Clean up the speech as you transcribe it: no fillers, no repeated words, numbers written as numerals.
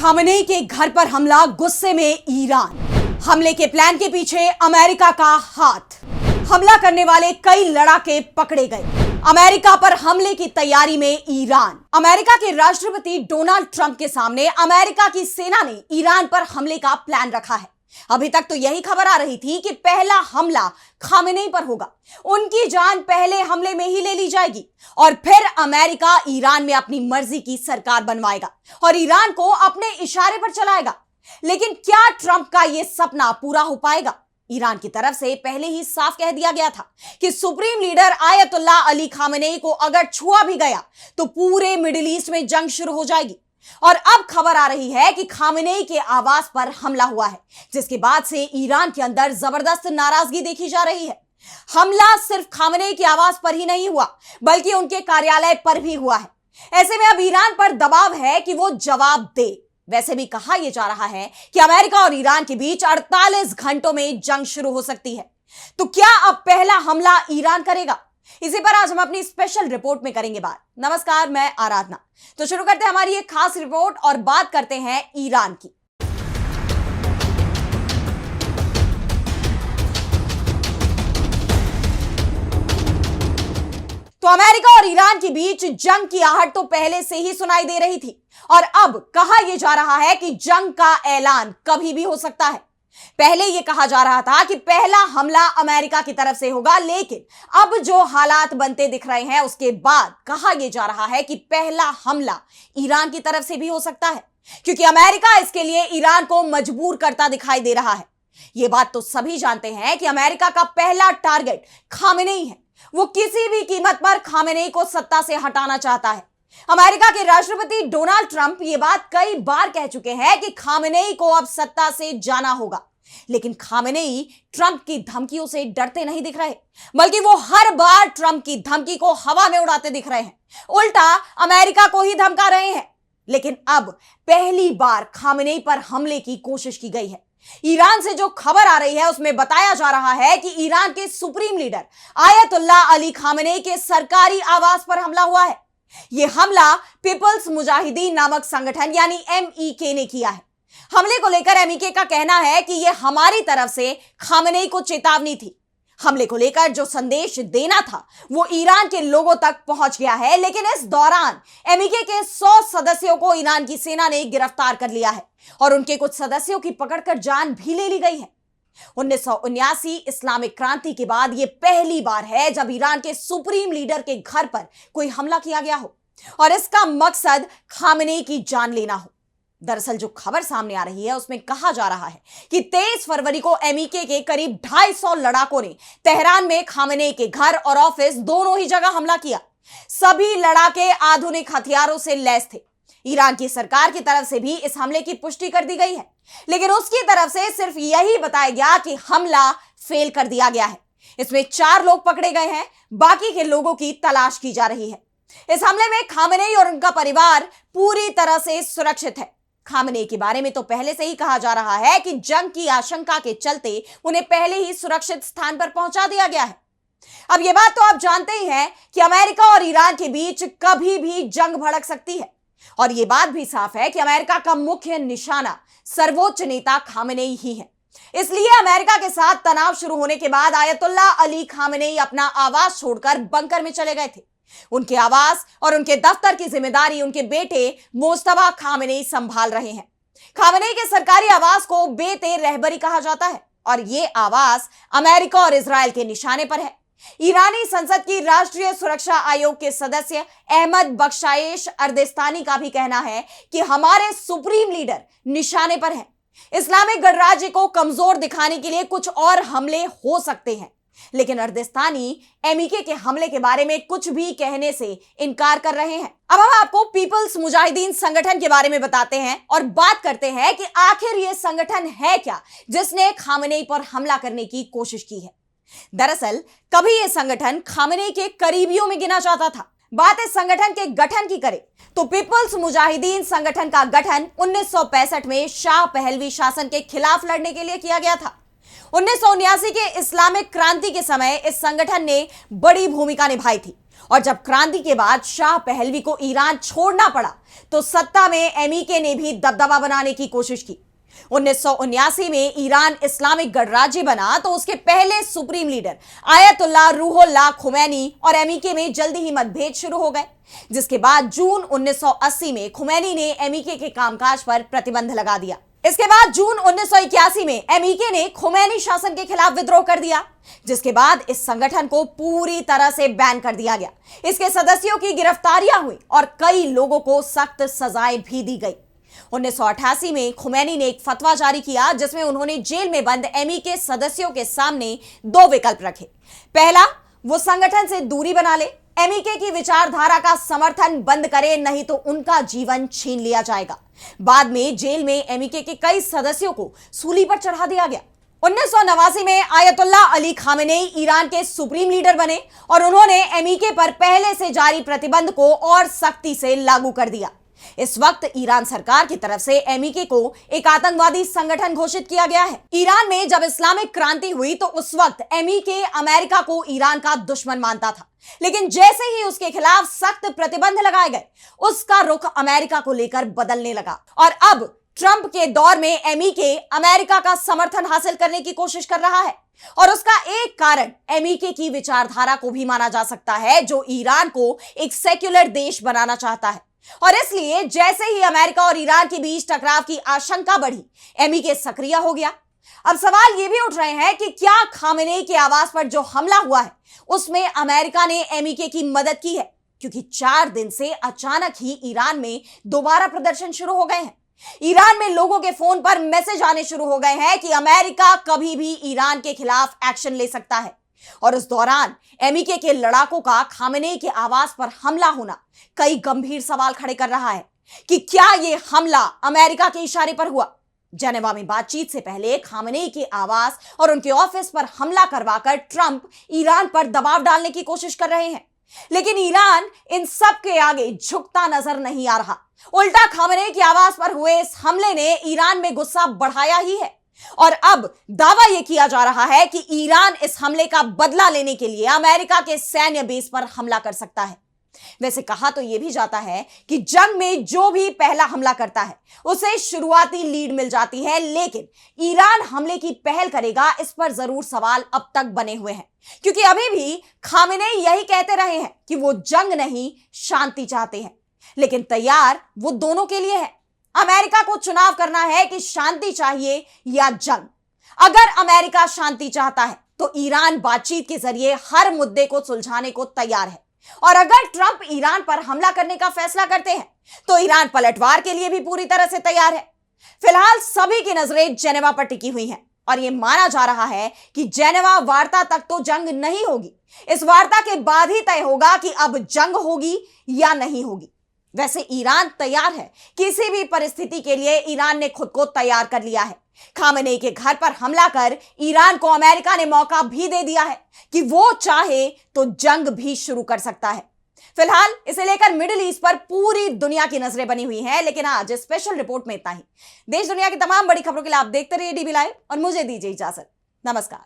Khamenei के घर पर हमला, गुस्से में ईरान। हमले के प्लान के पीछे अमेरिका का हाथ। हमला करने वाले कई लड़ाके पकड़े गए। अमेरिका पर हमले की तैयारी में ईरान। अमेरिका के राष्ट्रपति डोनाल्ड ट्रंप के सामने अमेरिका की सेना ने ईरान पर हमले का प्लान रखा है। अभी तक तो यही खबर आ रही थी कि पहला हमला खामेनेई पर होगा, उनकी जान पहले हमले में ही ले ली जाएगी और फिर अमेरिका ईरान में अपनी मर्जी की सरकार बनवाएगा और ईरान को अपने इशारे पर चलाएगा। लेकिन क्या ट्रंप का यह सपना पूरा हो पाएगा? ईरान की तरफ से पहले ही साफ कह दिया गया था कि supreme leader Ayatollah Ali Khamenei को अगर छुआ भी गया तो पूरे मिडिल ईस्ट में जंग शुरू हो जाएगी। और अब खबर आ रही है कि खामेनेई के आवास पर हमला हुआ है, जिसके बाद से ईरान के अंदर जबरदस्त नाराजगी देखी जा रही है। हमला सिर्फ खामेनेई के आवास पर ही नहीं हुआ, बल्कि उनके कार्यालय पर भी हुआ है। ऐसे में अब ईरान पर दबाव है कि वो जवाब दे। वैसे भी कहा यह जा रहा है कि अमेरिका और ईरान के बीच 48 घंटों में जंग शुरू हो सकती है। तो क्या अब पहला हमला ईरान करेगा? इसी पर आज हम अपनी स्पेशल रिपोर्ट में करेंगे बात। नमस्कार, मैं आराधना। तो शुरू करते हैं हमारी एक खास रिपोर्ट और बात करते हैं ईरान की। तो अमेरिका और ईरान के बीच जंग की आहट तो पहले से ही सुनाई दे रही थी और अब कहा यह जा रहा है कि जंग का ऐलान कभी भी हो सकता है। पहले यह कहा जा रहा था कि पहला हमला अमेरिका की तरफ से होगा, लेकिन अब जो हालात बनते दिख रहे हैं उसके बाद कहा यह जा रहा है कि पहला हमला ईरान की तरफ से भी हो सकता है, क्योंकि अमेरिका इसके लिए ईरान को मजबूर करता दिखाई दे रहा है। यह बात तो सभी जानते हैं कि अमेरिका का पहला टारगेट खामेनेई है। वो किसी भी कीमत पर खामेनेई को सत्ता से हटाना चाहता है। अमेरिका के राष्ट्रपति डोनाल्ड ट्रंप ये बात कई बार कह चुके हैं कि खामेनेई को अब सत्ता से जाना होगा, लेकिन खामेनेई ट्रंप की धमकियों से डरते नहीं दिख रहे, बल्कि वो हर बार ट्रंप की धमकी को हवा में उड़ाते दिख रहे हैं। उल्टा अमेरिका को ही धमका रहे हैं। लेकिन अब पहली बार खामेनेई पर हमले की कोशिश की गई है। ईरान से जो खबर आ रही है उसमें बताया जा रहा है कि ईरान के supreme leader Ayatollah Ali Khamenei के सरकारी आवास पर हमला हुआ है। यह हमला पीपल्स मुजाहिदीन नामक संगठन यानी MEK ने किया है। हमले को लेकर MEK का कहना है कि यह हमारी तरफ से खामेनेई को चेतावनी थी। हमले को लेकर जो संदेश देना था वो ईरान के लोगों तक पहुंच गया है, लेकिन इस दौरान MEK के 100 सदस्यों को ईरान की सेना ने गिरफ्तार कर लिया है और उनके कुछ सदस्यों की पकड़कर जान भी ले ली गई है। 1979 इस्लामिक क्रांति के बाद यह पहली बार है जब ईरान के सुप्रीम लीडर के घर पर कोई हमला किया गया हो और इसका मकसद खामेनेई की जान लेना हो। दरअसल जो खबर सामने आ रही है उसमें कहा जा रहा है कि 23 फरवरी को MEK के करीब 250 लड़ाकों ने तेहरान में खामेनेई के घर और ऑफिस दोनों ही जगह हमला किया। सभी लड़ाके आधुनिक हथियारों से लैस थे। ईरान की सरकार की तरफ से भी इस हमले की पुष्टि कर दी गई है, लेकिन उसकी तरफ से सिर्फ यही बताया गया कि हमला फेल कर दिया गया है। इसमें 4 लोग पकड़े गए हैं, बाकी के लोगों की तलाश की जा रही है। इस हमले में खामेनेई और उनका परिवार पूरी तरह से सुरक्षित है। खामेनेई के बारे में तो पहले से ही कहा जा रहा है कि जंग की आशंका के चलते उन्हें पहले ही सुरक्षित स्थान पर पहुंचा दिया गया है। अब यह बात तो आप जानते ही हैं कि अमेरिका और ईरान के बीच कभी भी जंग भड़क सकती है और यह बात भी साफ है कि अमेरिका का मुख्य निशाना सर्वोच्च नेता खामेनेई ही है। इसलिए अमेरिका के साथ तनाव शुरू होने के बाद आयतुल्लाह अली खामेनेई अपना आवास छोड़कर बंकर में चले गए थे। उनके आवास और उनके दफ्तर की जिम्मेदारी उनके बेटे मोज्तबा खामेनेई संभाल रहे हैं। खामेनेई के सरकारी आवास को बेते रहबरी कहा जाता है और यह आवास अमेरिका और इजराइल के निशाने पर है। ईरानी संसद की राष्ट्रीय सुरक्षा आयोग के सदस्य अहमद बख्शायश अर्देस्तानी का भी कहना है कि हमारे सुप्रीम लीडर निशाने पर हैं। इस्लामिक गणराज्य को कमजोर दिखाने के लिए कुछ और हमले हो सकते हैं, लेकिन अर्देस्तानी MEK के हमले के बारे में कुछ भी कहने से इनकार कर रहे हैं। अब हम आपको पीपल्स मुजाहिदीन संगठन के बारे में बताते हैं और बात करते हैं कि आखिर यह संगठन है क्या जिसने खामेनेई पर हमला करने की कोशिश की है। दरअसल कभी यह संगठन खामेनेई के करीबियों में गिना जाता था। बात इस संगठन के गठन की करें तो पीपल्स मुजाहिदीन संगठन का गठन 1965 में शाह पहलवी शासन के खिलाफ लड़ने के लिए किया गया था। 1979 के इस्लामिक क्रांति के समय इस संगठन ने बड़ी भूमिका निभाई थी और जब क्रांति के बाद शाह पहलवी को ईरान छोड़ना पड़ा तो सत्ता में एमईके ने भी दबदबा बनाने की कोशिश की। 1979 में ईरान इस्लामिक गणराज्य बना तो उसके पहले supreme leader Ayatollah Ruhollah Khomeini और एमईके में जल्दी ही मतभेद शुरू हो गए, जिसके बाद जून 1980 में खुमैनी ने एमईके के कामकाज पर प्रतिबंध लगा दिया। इसके बाद जून 1981 में एमईके ने खुमैनी शासन के खिलाफ विद्रोह कर दिया, जिसके बाद इस संगठन को पूरी तरह से बैन कर दिया गया। इसके सदस्यों की गिरफ्तारियां हुई और कई लोगों को सख्त सजाएं भी दी गई। 1988 में खुमैनी ने एक फतवा जारी किया जिसमें उन्होंने जेल में बंद एमईके सदस्यों के सामने दो विकल्प रखे। पहला, वो संगठन से दूरी बना ले, एमईके की विचारधारा का समर्थन बंद करे, नहीं तो उनका जीवन छीन लिया जाएगा। बाद में जेल में एमईके के कई सदस्यों को सूली पर चढ़ा दिया गया। 1989 में आयतुल्लाह अली खामेनेई ईरान के सुप्रीम लीडर बने और उन्होंने एमईके पर पहले से जारी प्रतिबंध को और सख्ती से लागू कर दिया। इस वक्त ईरान सरकार की तरफ से एमईके को एक आतंकवादी संगठन घोषित किया गया है। ईरान में जब इस्लामिक क्रांति हुई तो उस वक्त एमईके अमेरिका को ईरान का दुश्मन मानता था, लेकिन जैसे ही उसके खिलाफ सख्त प्रतिबंध लगाए गए, उसका रुख अमेरिका को लेकर बदलने लगा और अब ट्रंप के दौर में एमईके अमेरिका का समर्थन हासिल करने की कोशिश कर रहा है। और उसका एक कारण एमईके की विचारधारा को भी माना जा सकता है, जो ईरान को एक सेक्युलर देश बनाना चाहता है। और इसलिए जैसे ही अमेरिका और ईरान के बीच टकराव की आशंका बढ़ी, एमईके सक्रिय हो गया। अब सवाल यह भी उठ रहे हैं कि क्या खामेनेई के आवास पर जो हमला हुआ है उसमें अमेरिका ने एमईके की मदद की है, क्योंकि 4 दिन से अचानक ही ईरान में दोबारा प्रदर्शन शुरू हो गए हैं। ईरान में लोगों के फोन पर मैसेज आने शुरू हो गए हैं कि अमेरिका कभी भी ईरान के खिलाफ एक्शन ले सकता है। और उस दौरान एमईके के लड़ाकों का खामेनेई के आवास पर हमला होना कई गंभीर सवाल खड़े कर रहा है कि क्या यह हमला अमेरिका के इशारे पर हुआ। जेनेवा में बातचीत से पहले खामेनेई के आवास और उनके ऑफिस पर हमला करवाकर ट्रंप ईरान पर दबाव डालने की कोशिश कर रहे हैं, लेकिन ईरान इन सब के आगे झुकता नजर नहीं आ रहा। उल्टा खामेनेई के आवास पर हुए इस हमले ने ईरान में गुस्सा बढ़ाया ही है और अब दावा यह किया जा रहा है कि ईरान इस हमले का बदला लेने के लिए अमेरिका के सैन्य बेस पर हमला कर सकता है। वैसे कहा तो यह भी जाता है कि जंग में जो भी पहला हमला करता है उसे शुरुआती लीड मिल जाती है, लेकिन ईरान हमले की पहल करेगा, इस पर जरूर सवाल अब तक बने हुए हैं, क्योंकि अभी भी खामेनेई यही कहते रहे हैं कि वो जंग नहीं शांति चाहते हैं, लेकिन तैयार वो दोनों के लिए है। अमेरिका को चुनाव करना है कि शांति चाहिए या जंग। अगर अमेरिका शांति चाहता है तो ईरान बातचीत के जरिए हर मुद्दे को सुलझाने को तैयार है, और अगर ट्रंप ईरान पर हमला करने का फैसला करते हैं तो ईरान पलटवार के लिए भी पूरी तरह से तैयार है। फिलहाल सभी की नजरें जेनेवा पर टिकी हुई हैं और यह माना जा रहा है कि जेनेवा वार्ता तक तो जंग नहीं होगी, इस वार्ता के बाद ही तय होगा कि अब जंग होगी या नहीं होगी। वैसे ईरान तैयार है, किसी भी परिस्थिति के लिए ईरान ने खुद को तैयार कर लिया है। खामेनेई के घर पर हमला कर ईरान को अमेरिका ने मौका भी दे दिया है कि वो चाहे तो जंग भी शुरू कर सकता है। फिलहाल इसे लेकर मिडिल ईस्ट पर पूरी दुनिया की नजरें बनी हुई हैं, लेकिन आज स्पेशल रिपोर्ट में इतना ही। देश दुनिया की तमाम बड़ी खबरों के लिए आप देखते रहिए डीबी लाइव और मुझे दीजिए इजाजत। नमस्कार।